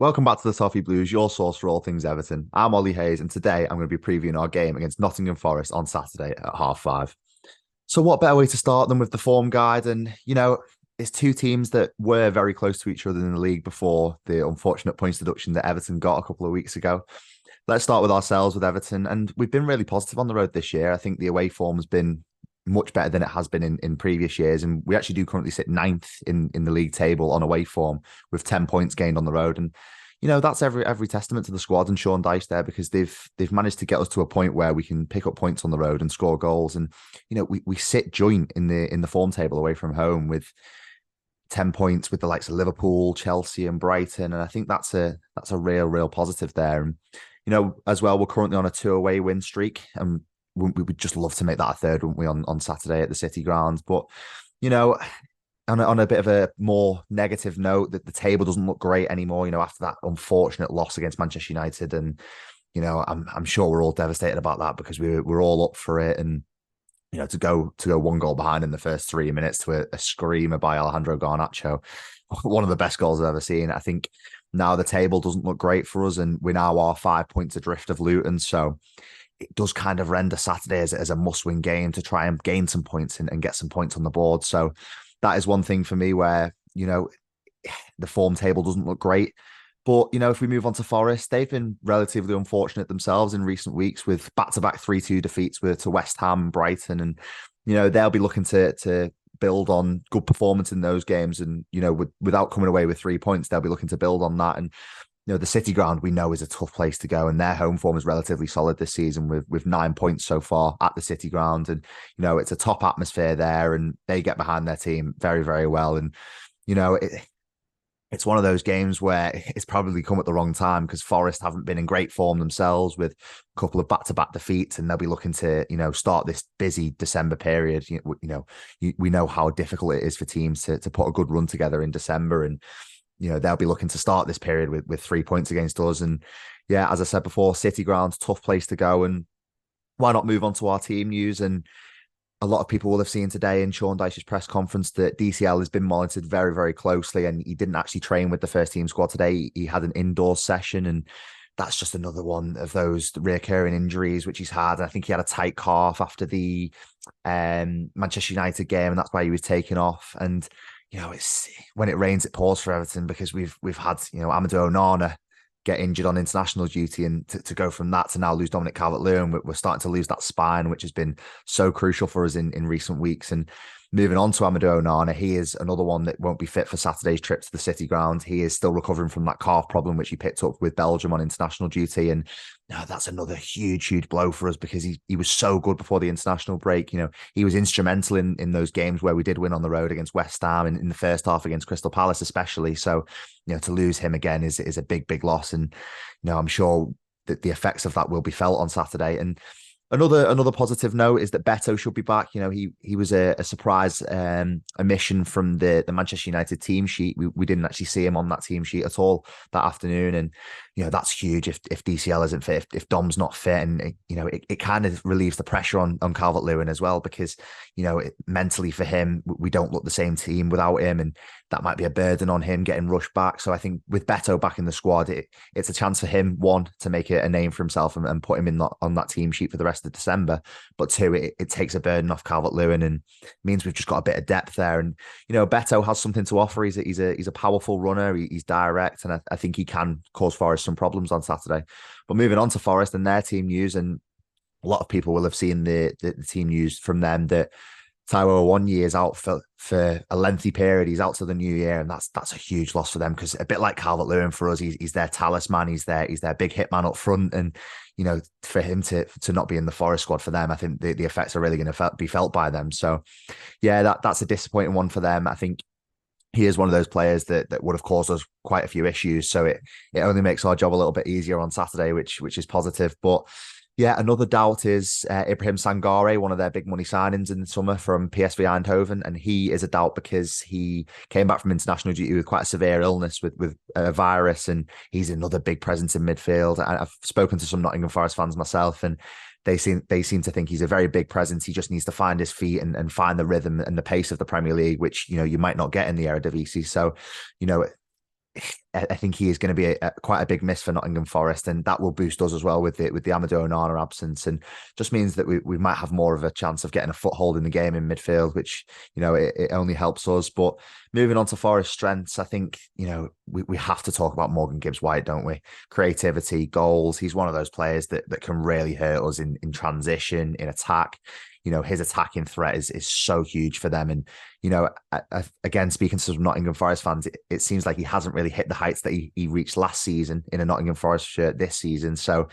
Welcome back to the Toffee Blues, your source for all things Everton. I'm Ollie Hayes, and today I'm going to be previewing our game against Nottingham Forest on Saturday at 5:30. So, what better way to start than with the form guide? And, it's two teams that were very close to each other in the league before the unfortunate points deduction that Everton got a couple of weeks ago. Let's start with ourselves with Everton, and we've been really positive on the road this year. I think the away form has been much better than it has been in previous years, and we actually do currently sit ninth in the league table on away form with 10 points gained on the road. And that's every testament to the squad and Sean Dyche there, because they've managed to get us to a point where we can pick up points on the road and score goals. And we sit joint in the form table away from home with 10 points with the likes of Liverpool, Chelsea, and Brighton. And I think that's a real positive there. And as well, we're currently on a 2 away win streak, and we would just love to make that a third, wouldn't we, on Saturday at the City grounds. But on a bit of a more negative note, that the table doesn't look great anymore, after that unfortunate loss against Manchester United. And, I'm sure we're all devastated about that, because we're all up for it. And, to go 1 goal behind in the first 3 minutes to a screamer by Alejandro Garnacho, one of the best goals I've ever seen. I think now the table doesn't look great for us, and we now are 5 points adrift of Luton. So it does kind of render Saturday as a must-win game to try and gain some points and get some points on the board. So that is one thing for me where, the form table doesn't look great. But, if we move on to Forest, they've been relatively unfortunate themselves in recent weeks with back-to-back 3-2 defeats to West Ham, Brighton. And, they'll be looking to build on good performance in those games. And, without coming away with 3 points, they'll be looking to build on that. And, the City ground we know is a tough place to go, and their home form is relatively solid this season with 9 points so far at the City ground. And, it's a top atmosphere there, and they get behind their team very, very well. And, it's one of those games where it's probably come at the wrong time, because Forest haven't been in great form themselves with a couple of back-to-back defeats, and they'll be looking to, start this busy December period. We know how difficult it is for teams to put a good run together in December. And, they'll be looking to start this period with 3 points against us. And yeah, as I said before, City ground's tough place to go. And why not move on to our team news? And a lot of people will have seen today in Sean Dyche's press conference that DCL has been monitored very, very closely, and he didn't actually train with the first team squad today. He had an indoor session, and that's just another one of those recurring injuries which he's had. And I think he had a tight calf after the Manchester United game, and that's why he was taken off. And it's when it rains, it pours for Everton, because we've had Amadou Onana get injured on international duty, and to go from that to now lose Dominic Calvert-Lewin, we're starting to lose that spine, which has been so crucial for us in recent weeks. And moving on to Amadou Onana, he is another one that won't be fit for Saturday's trip to the City ground. He is still recovering from that calf problem, which he picked up with Belgium on international duty. And that's another huge blow for us, because he was so good before the international break. He was instrumental in those games where we did win on the road against West Ham and in the first half against Crystal Palace, especially. So, to lose him again is a big loss. And, I'm sure that the effects of that will be felt on Saturday. And Another positive note is that Beto should be back. He was a surprise omission from the Manchester United team sheet. We didn't actually see him on that team sheet at all that afternoon. And, that's huge if DCL isn't fit, if Dom's not fit. And, it kind of relieves the pressure on Calvert-Lewin as well, because, mentally for him, we don't look the same team without him. And that might be a burden on him getting rushed back. So I think with Beto back in the squad, it's a chance for him, one, to make it a name for himself and put him on that team sheet for the rest of December. But two, it takes a burden off Calvert-Lewin and means we've just got a bit of depth there. And, Beto has something to offer. He's a powerful runner. He's direct. And I think he can cause Forest some problems on Saturday. But moving on to Forest and their team news, and a lot of people will have seen the team news from them that Taiwo Awoniyi is out for a lengthy period. He's out to the new year, and that's a huge loss for them, because a bit like Calvert-Lewin for us, he's their talisman. He's their big hitman up front, and for him to not be in the Forest squad for them, I think the effects are really going to be felt by them. So yeah, that's a disappointing one for them. I think he is one of those players that would have caused us quite a few issues. So it only makes our job a little bit easier on Saturday, which is positive. But yeah, another doubt is Ibrahim Sangare, one of their big money signings in the summer from PSV Eindhoven. And he is a doubt because he came back from international duty with quite a severe illness with a virus. And he's another big presence in midfield. And I've spoken to some Nottingham Forest fans myself, and they seem to think he's a very big presence. He just needs to find his feet and find the rhythm and the pace of the Premier League, which, you might not get in the Eredivisie. So, I think he is going to be quite a big miss for Nottingham Forest, and that will boost us as well with the Amadou Onana absence, and just means that we might have more of a chance of getting a foothold in the game in midfield, which it only helps us. But moving on to Forest strengths, I think we have to talk about Morgan Gibbs-White, don't we? Creativity, goals. He's one of those players that can really hurt us in transition, in attack. His attacking threat is so huge for them. And, again, speaking to some Nottingham Forest fans, it seems like he hasn't really hit the heights that he reached last season in a Nottingham Forest shirt this season. So,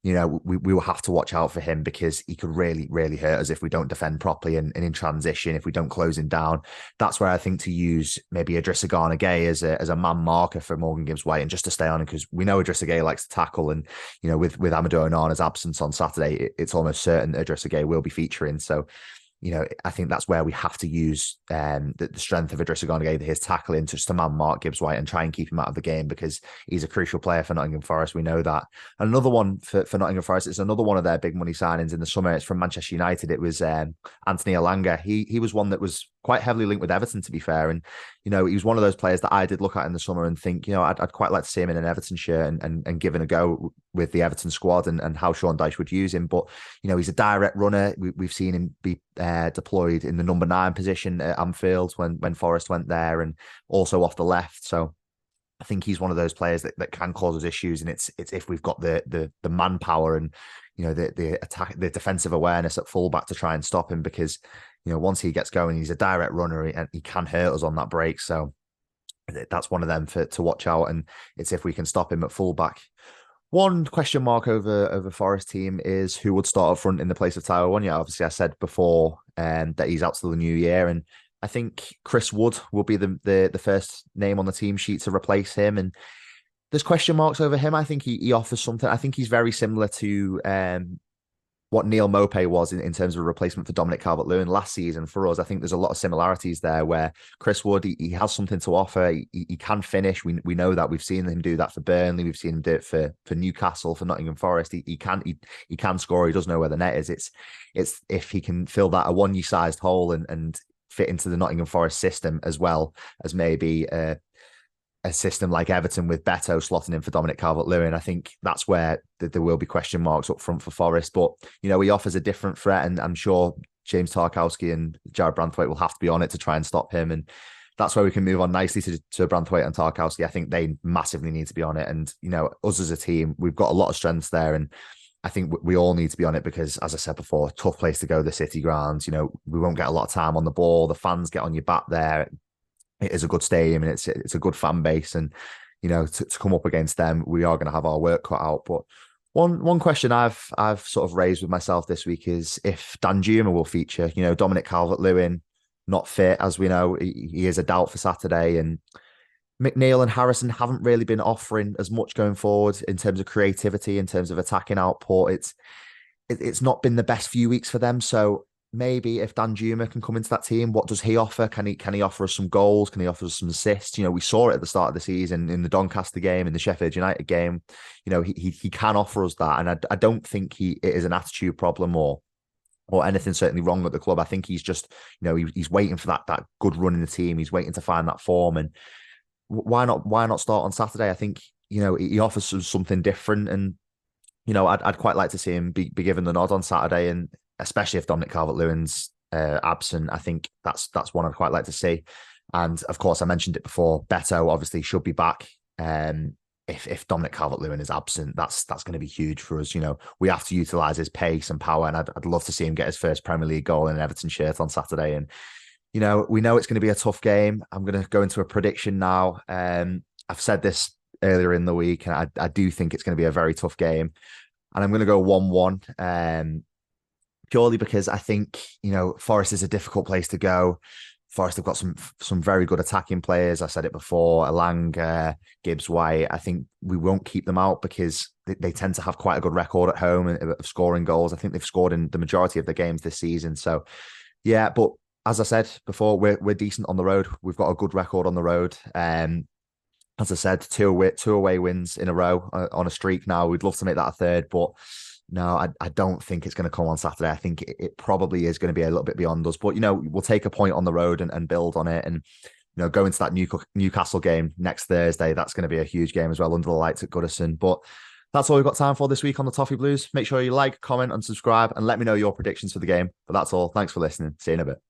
we will have to watch out for him because he could really, really hurt us if we don't defend properly and in transition, if we don't close him down. That's where I think to use maybe Idrissa Gana Gueye as a man marker for Morgan Gibbs-White and just to stay on him, because we know Idrissa Gueye likes to tackle, and with Amadou Onana's absence on Saturday, it's almost certain that Idrissa Gueye will be featuring. So I think that's where we have to use the strength of Idrissa Gana Gueye, his tackling, just to man mark Gibbs-White and try and keep him out of the game, because he's a crucial player for Nottingham Forest. We know that. And another one for Nottingham Forest, it's another one of their big money signings in the summer. It's from Manchester United. It was Anthony Elanga. He was one that was quite heavily linked with Everton, to be fair. And, he was one of those players that I did look at in the summer and think, I'd quite like to see him in an Everton shirt and give it a go with the Everton squad and how Sean Dyche would use him. But, he's a direct runner. We've seen him be deployed in the number 9 position at Anfield when Forest went there, and also off the left. So I think he's one of those players that can cause us issues. And it's if we've got the manpower and, the attack, the defensive awareness at fullback to try and stop him, because once he gets going, he's a direct runner and he can hurt us on that break. So that's one of them to watch out. And it's if we can stop him at fullback. One question mark over Forest team is who would start up front in the place of Taiwo Awoniyi. Obviously, I said before that he's out till the new year, and I think Chris Wood will be the first name on the team sheet to replace him. And there's question marks over him. I think he offers something. I think he's very similar to what Neil Maupay was in terms of a replacement for Dominic Calvert-Lewin last season for us. I think there's a lot of similarities there where Chris Wood, he has something to offer. He can finish. We know that. We've seen him do that for Burnley. We've seen him do it for Newcastle, for Nottingham Forest. He can score. He does know where the net is. It's if he can fill that Awoniyi sized hole and fit into the Nottingham Forest system, as well as maybe a system like Everton with Beto slotting in for Dominic Calvert-Lewin. I think that's where there will be question marks up front for Forest. But, he offers a different threat, and I'm sure James Tarkowski and Jared Branthwaite will have to be on it to try and stop him. And that's where we can move on nicely to Branthwaite and Tarkowski. I think they massively need to be on it. And, us as a team, we've got a lot of strengths there. And I think we all need to be on it because, as I said before, tough place to go, the City grounds. We won't get a lot of time on the ball. The fans get on your back there. It is a good stadium and it's a good fan base, and to come up against them, we are going to have our work cut out. But one question I've sort of raised with myself this week is if Danjuma will feature. Dominic Calvert-Lewin not fit, as we know. He is a doubt for Saturday, and McNeil and Harrison haven't really been offering as much going forward in terms of creativity, in terms of attacking output. It's not been the best few weeks for them. So maybe if Danjuma can come into that team, what does he offer? Can he offer us some goals? Can he offer us some assists? We saw it at the start of the season in the Doncaster game, in the Sheffield United game. He can offer us that, and I don't think it is an attitude problem or anything certainly wrong at the club. I think he's just he's waiting for that good run in the team. He's waiting to find that form, and why not start on Saturday? I think he offers us something different, and I'd quite like to see him be given the nod on Saturday, and especially if Dominic Calvert-Lewin's absent. I think that's one I'd quite like to see. And of course, I mentioned it before, Beto obviously should be back. If Dominic Calvert-Lewin is absent, that's going to be huge for us. We have to utilise his pace and power, and I'd love to see him get his first Premier League goal in an Everton shirt on Saturday. And we know it's going to be a tough game. I'm going to go into a prediction now. I've said this earlier in the week, and I do think it's going to be a very tough game, and I'm going to go 1-1. Purely because I think, Forest is a difficult place to go. Forest have got some very good attacking players. I said it before, Elanga, Gibbs-White. I think we won't keep them out because they tend to have quite a good record at home of scoring goals. I think they've scored in the majority of the games this season. So, yeah, but as I said before, we're decent on the road. We've got a good record on the road. As I said, two away wins in a row on a streak now. We'd love to make that a third, but no, I don't think it's going to come on Saturday. I think it probably is going to be a little bit beyond us. But, we'll take a point on the road and build on it. And going to that Newcastle game next Thursday. That's going to be a huge game as well under the lights at Goodison. But that's all we've got time for this week on the Toffee Blues. Make sure you like, comment, and subscribe, and let me know your predictions for the game. But that's all. Thanks for listening. See you in a bit.